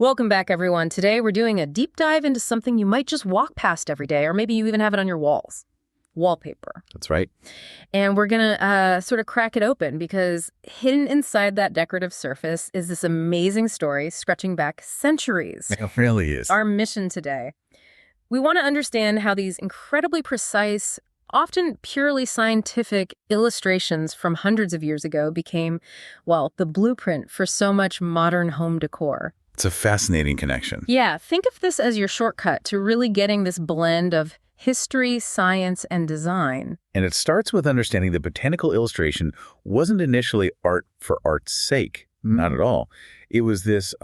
Welcome back, everyone. Today, we're doing a deep dive into something you might just walk past every day, or maybe you even have it on your walls. Wallpaper. That's right. And we're going to sort of crack it open because hidden inside that decorative surface is this amazing story stretching back centuries. It really is. Our mission today. We want to understand how these incredibly precise, often purely scientific illustrations from hundreds of years ago became, well, the blueprint for so much modern home decor. It's a fascinating connection. Yeah, think of this as your shortcut to really getting this blend of history, science, and design. And it starts with understanding that botanical illustration wasn't initially art for art's sake. Not at all. It was this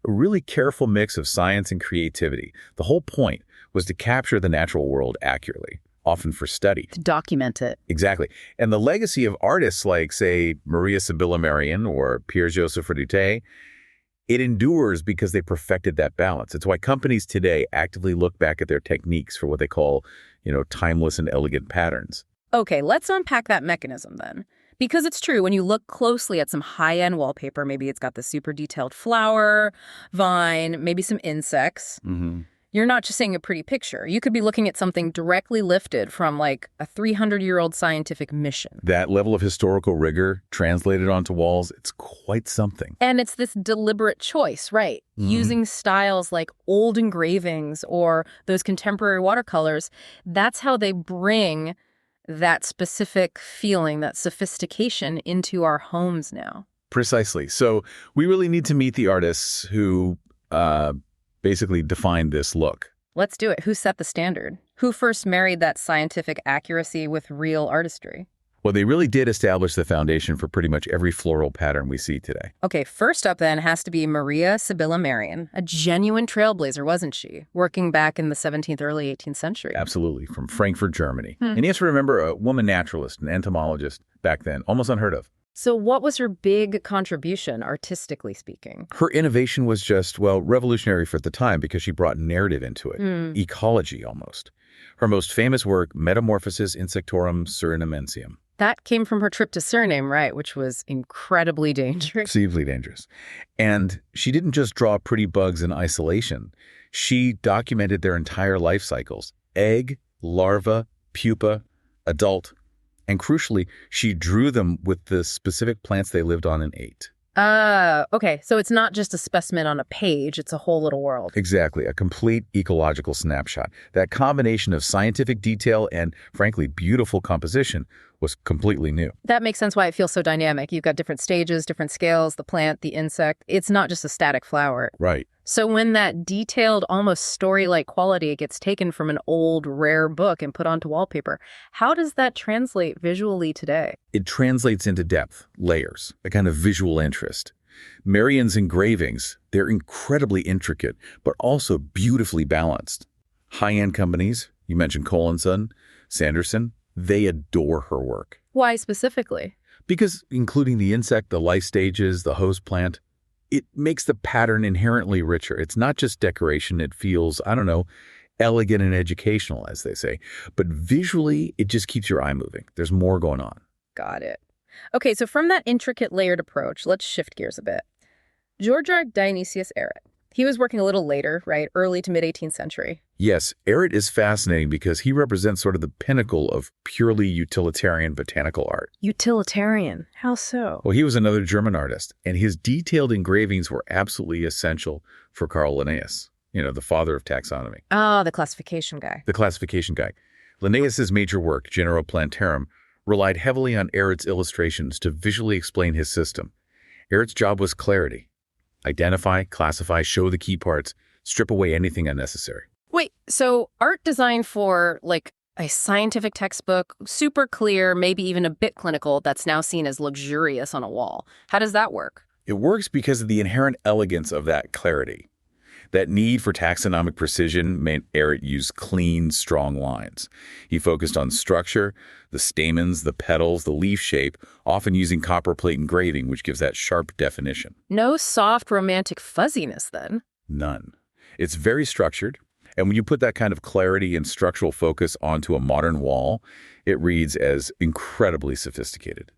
really careful mix of science and creativity. The whole point was to capture the natural world accurately, often for study. To document it. Exactly. And the legacy of artists like, say, Sibylla Merian or Pierre-Joseph Redouté, it endures because they perfected that balance. It's why companies today actively look back at their techniques for what they call, timeless and elegant patterns. Okay, let's unpack that mechanism then. Because it's true, when you look closely at some high-end wallpaper, maybe it's got the super detailed flower, vine, maybe some insects. You're not just seeing a pretty picture. You could be looking at something directly lifted from like a 300-year-old scientific mission. That level of historical rigor translated onto walls, it's quite something. And it's this deliberate choice, right? Using styles like old engravings or those contemporary watercolors, that's how they bring that specific feeling, that sophistication into our homes now. Precisely. So we really need to meet the artists who basically defined this look. Let's do it. Who set the standard? Who first married that scientific accuracy with real artistry? Well, they really did establish the foundation for pretty much every floral pattern we see today. Okay, first up then has to be Sibylla Merian, a genuine trailblazer, wasn't she? Working back in the 17th, early 18th century. Absolutely, from Frankfurt, Germany. And you have to remember, a woman naturalist, an entomologist back then, almost unheard of. So what was her big contribution, artistically speaking? Her innovation was just, revolutionary for the time because she brought narrative into it, ecology almost. Her most famous work, Metamorphosis Insectorum Surinamensium. That came from her trip to Suriname, right, which was incredibly dangerous. Exceedingly dangerous. And she didn't just draw pretty bugs in isolation. She documented their entire life cycles: egg, larva, pupa, adult. And crucially, she drew them with the specific plants they lived on and ate. Okay. So it's not just a specimen on a page, it's a whole little world. Exactly. A complete ecological snapshot. That combination of scientific detail and, frankly, beautiful composition was completely new. That makes sense why it feels so dynamic. You've got different stages, different scales, the plant, the insect. It's not just a static flower. Right. So when that detailed, almost story-like quality gets taken from an old, rare book and put onto wallpaper, how does that translate visually today? It translates into depth, layers, a kind of visual interest. Merian's engravings, they're incredibly intricate, but also beautifully balanced. High-end companies, you mentioned Cole Son, Sanderson, they adore her work. Why specifically? Because including the insect, the life stages, the host plant, it makes the pattern inherently richer. It's not just decoration. It feels, elegant and educational, as they say. But visually, it just keeps your eye moving. There's more going on. Got it. Okay, so from that intricate layered approach, let's shift gears a bit. Georg Dionysius Ehret. He was working a little later, right? Early to mid-18th century. Yes, Ehret is fascinating because he represents sort of the pinnacle of purely utilitarian botanical art. Utilitarian? How so? Well, he was another German artist, and his detailed engravings were absolutely essential for Carl Linnaeus, the father of taxonomy. Ah, the classification guy. The classification guy. Linnaeus's major work, Genera Plantarum, relied heavily on Ehret's illustrations to visually explain his system. Ehret's job was clarity. Identify, classify, show the key parts, strip away anything unnecessary. Wait, so art designed for, like, a scientific textbook, super clear, maybe even a bit clinical, that's now seen as luxurious on a wall. How does that work? It works because of the inherent elegance of that clarity. That need for taxonomic precision made Ehret use clean, strong lines. He focused on structure, the stamens, the petals, the leaf shape, often using copperplate engraving, which gives that sharp definition. No soft, romantic fuzziness, then? None. It's very structured, and when you put that kind of clarity and structural focus onto a modern wall, it reads as incredibly sophisticated.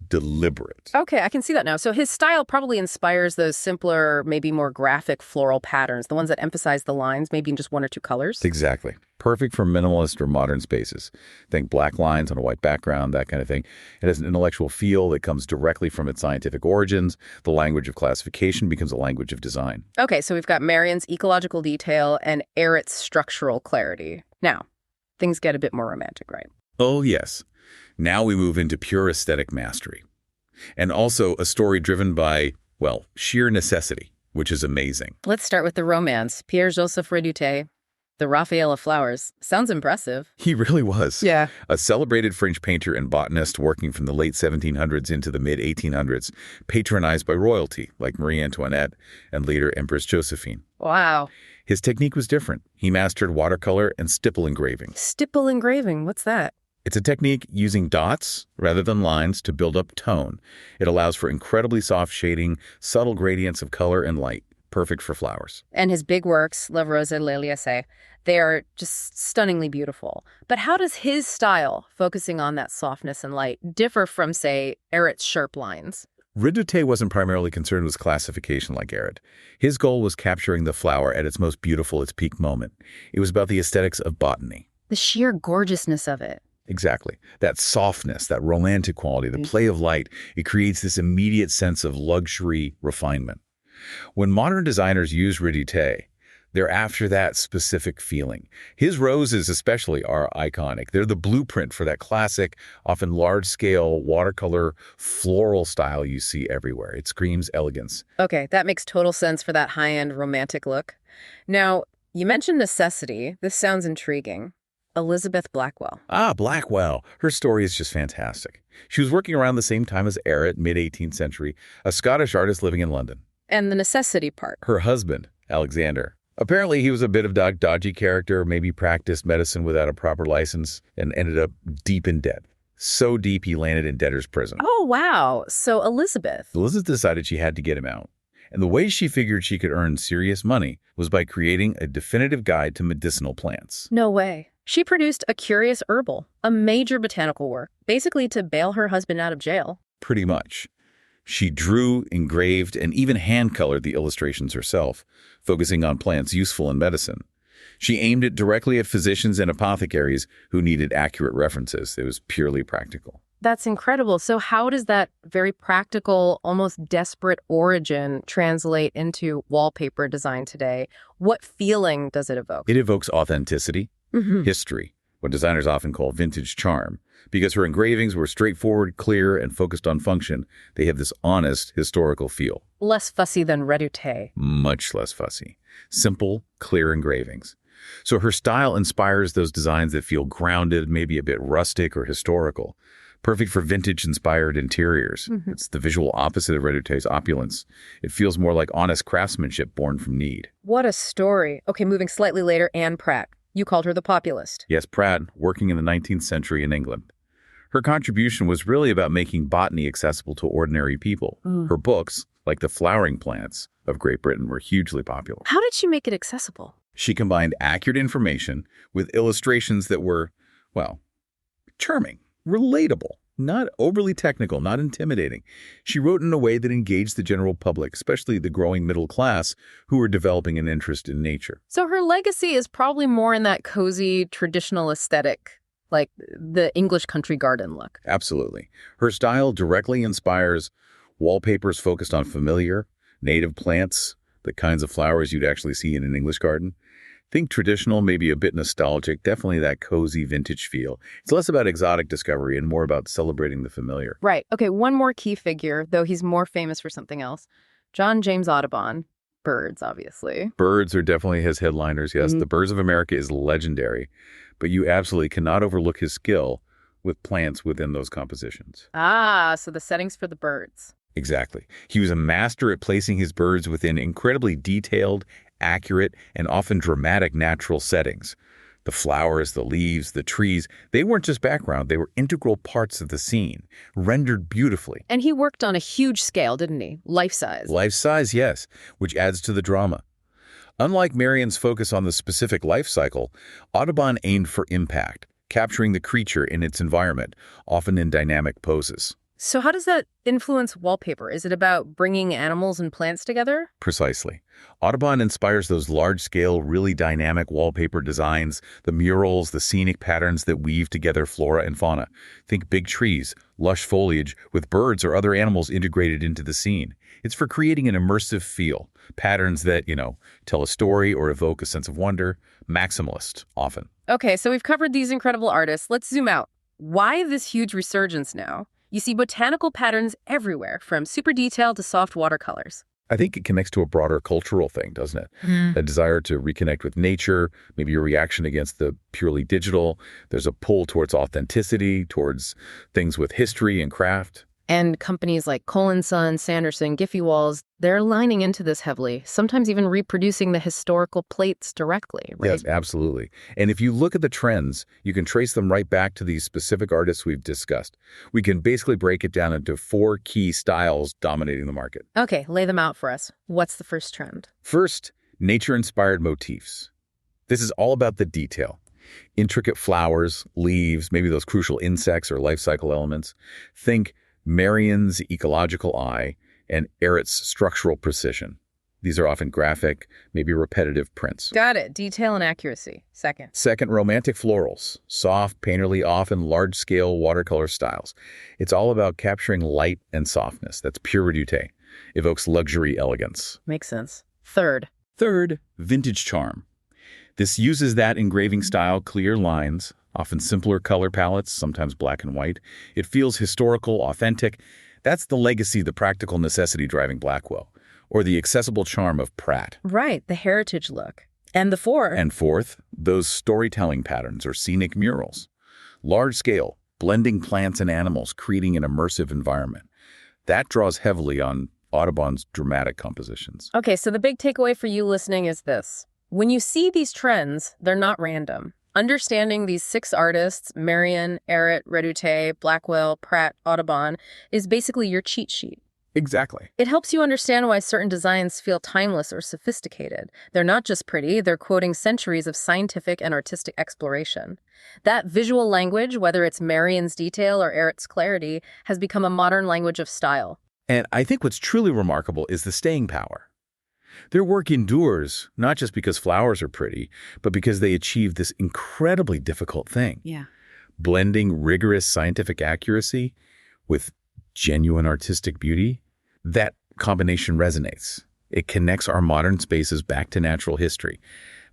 deliberate. Okay, I can see that now. So his style probably inspires those simpler, maybe more graphic floral patterns, the ones that emphasize the lines, maybe in just one or two colors. Exactly. Perfect for minimalist or modern spaces. Think black lines on a white background, that kind of thing. It has an intellectual feel that comes directly from its scientific origins. The language of classification becomes a language of design. Okay, so we've got Merian's ecological detail and Ehret's structural clarity. Now, things get a bit more romantic, right? Oh, yes. Now we move into pure aesthetic mastery. And also a story driven by, well, sheer necessity, which is amazing. Let's start with the romance. Pierre-Joseph Redouté, the Raphael of flowers. Sounds impressive. He really was. Yeah. A celebrated French painter and botanist working from the late 1700s into the mid-1800s, patronized by royalty like Marie Antoinette and later Empress Josephine. Wow. His technique was different. He mastered watercolor and stipple engraving. Stipple engraving, what's that? It's a technique using dots rather than lines to build up tone. It allows for incredibly soft shading, subtle gradients of color and light, perfect for flowers. And his big works, La Rose et l'Eliasse, they are just stunningly beautiful. But how does his style, focusing on that softness and light, differ from, say, Ehret's sharp lines? Redouté wasn't primarily concerned with classification like Ehret. His goal was capturing the flower at its most beautiful, its peak moment. It was about the aesthetics of botany. The sheer gorgeousness of it. Exactly. That softness, that romantic quality, the play of light, it creates this immediate sense of luxury refinement. When modern designers use Redouté, they're after that specific feeling. His roses especially are iconic. They're the blueprint for that classic, often large-scale watercolor floral style you see everywhere. It screams elegance. Okay, that makes total sense for that high-end romantic look. Now, you mentioned necessity. This sounds intriguing. Elizabeth Blackwell. Ah, Blackwell. Her story is just fantastic. She was working around the same time as Ehret, mid-18th century, a Scottish artist living in London. And the necessity part. Her husband, Alexander. Apparently, he was a bit of a dodgy character, maybe practiced medicine without a proper license, and ended up deep in debt. So deep he landed in debtor's prison. Oh, wow. So Elizabeth decided she had to get him out. And the way she figured she could earn serious money was by creating a definitive guide to medicinal plants. No way. She produced a curious herbal, a major botanical work, basically to bail her husband out of jail. Pretty much. She drew, engraved, and even hand-colored the illustrations herself, focusing on plants useful in medicine. She aimed it directly at physicians and apothecaries who needed accurate references. It was purely practical. That's incredible. So how does that very practical, almost desperate origin translate into wallpaper design today? What feeling does it evoke? It evokes authenticity, history, what designers often call vintage charm. Because her engravings were straightforward, clear, and focused on function, they have this honest, historical feel. Less fussy than Redouté. Much less fussy. Simple, clear engravings. So her style inspires those designs that feel grounded, maybe a bit rustic or historical. Perfect for vintage-inspired interiors. It's the visual opposite of Redouté's opulence. It feels more like honest craftsmanship born from need. What a story. Okay, moving slightly later, Anne Pratt. You called her the populist. Yes, Pratt, working in the 19th century in England. Her contribution was really about making botany accessible to ordinary people. Her books, like The Flowering Plants of Great Britain, were hugely popular. How did she make it accessible? She combined accurate information with illustrations that were, well, charming, relatable, not overly technical, not intimidating. She wrote in a way that engaged the general public, especially the growing middle class who were developing an interest in nature. So her legacy is probably more in that cozy, traditional aesthetic, like the English country garden look. Absolutely. Her style directly inspires wallpapers focused on familiar, native plants, the kinds of flowers you'd actually see in an English garden. Think traditional, maybe a bit nostalgic, definitely that cozy vintage feel. It's less about exotic discovery and more about celebrating the familiar. Right. Okay, one more key figure, though he's more famous for something else. John James Audubon. Birds, obviously. Birds are definitely his headliners, yes. The Birds of America is legendary, but you absolutely cannot overlook his skill with plants within those compositions. Ah, so the settings for the birds. Exactly. He was a master at placing his birds within incredibly detailed, accurate, and often dramatic natural settings. The flowers, the leaves, the trees, they weren't just background, they were integral parts of the scene, rendered beautifully. And he worked on a huge scale, didn't he? Life-size. Life-size, yes, which adds to the drama. Unlike Merian's focus on the specific life cycle, Audubon aimed for impact, capturing the creature in its environment, often in dynamic poses. So how does that influence wallpaper? Is it about bringing animals and plants together? Precisely. Audubon inspires those large-scale, really dynamic wallpaper designs, the murals, the scenic patterns that weave together flora and fauna. Think big trees, lush foliage, with birds or other animals integrated into the scene. It's for creating an immersive feel, patterns that, tell a story or evoke a sense of wonder, maximalist, often. Okay, so we've covered these incredible artists. Let's zoom out. Why this huge resurgence now? You see botanical patterns everywhere, from super detailed to soft watercolors. I think it connects to a broader cultural thing, doesn't it? A desire to reconnect with nature, maybe a reaction against the purely digital. There's a pull towards authenticity, towards things with history and craft. And companies like Cole Son, Sanderson, Giphy Walls, they're lining into this heavily, sometimes even reproducing the historical plates directly, right? Yes, absolutely. And if you look at the trends, you can trace them right back to these specific artists we've discussed. We can basically break it down into 4 key styles dominating the market. Okay, lay them out for us. What's the first trend? First, nature-inspired motifs. This is all about the detail. Intricate flowers, leaves, maybe those crucial insects or life cycle elements. Think Merian's ecological eye and Ehret's structural precision. These are often graphic, maybe repetitive prints. Got it. Detail and accuracy. Second, romantic florals. Soft, painterly, often large-scale watercolor styles. It's all about capturing light and softness. That's Pierre Redouté. Evokes luxury elegance. Makes sense. Third, vintage charm. This uses that engraving style, clear lines, often simpler color palettes, sometimes black and white. It feels historical, authentic. That's the legacy, the practical necessity driving Blackwell, or the accessible charm of Pratt. Right, the heritage look. And the fourth, those storytelling patterns or scenic murals. Large scale, blending plants and animals, creating an immersive environment. That draws heavily on Audubon's dramatic compositions. Okay, so the big takeaway for you listening is this. When you see these trends, they're not random. Understanding these 6 artists, Merian, Ehret, Redouté, Blackwell, Pratt, Audubon, is basically your cheat sheet. Exactly. It helps you understand why certain designs feel timeless or sophisticated. They're not just pretty, they're quoting centuries of scientific and artistic exploration. That visual language, whether it's Merian's detail or Ehret's clarity, has become a modern language of style. And I think what's truly remarkable is the staying power. Their work endures, not just because flowers are pretty, but because they achieve this incredibly difficult thing. Yeah. Blending rigorous scientific accuracy with genuine artistic beauty. That combination resonates. It connects our modern spaces back to natural history,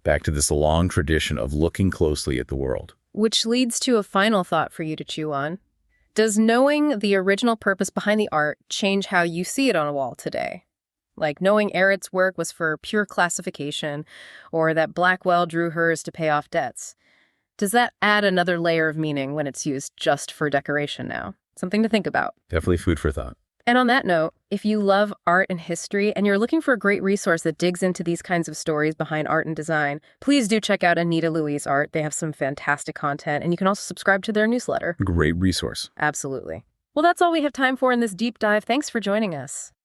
back to this long tradition of looking closely at the world. Which leads to a final thought for you to chew on. Does knowing the original purpose behind the art change how you see it on a wall today? Like knowing Ehret's work was for pure classification, or that Blackwell drew hers to pay off debts. Does that add another layer of meaning when it's used just for decoration now? Something to think about. Definitely food for thought. And on that note, if you love art and history and you're looking for a great resource that digs into these kinds of stories behind art and design, please do check out Anita Louise Art. They have some fantastic content, and you can also subscribe to their newsletter. Great resource. Absolutely. Well, that's all we have time for in this deep dive. Thanks for joining us.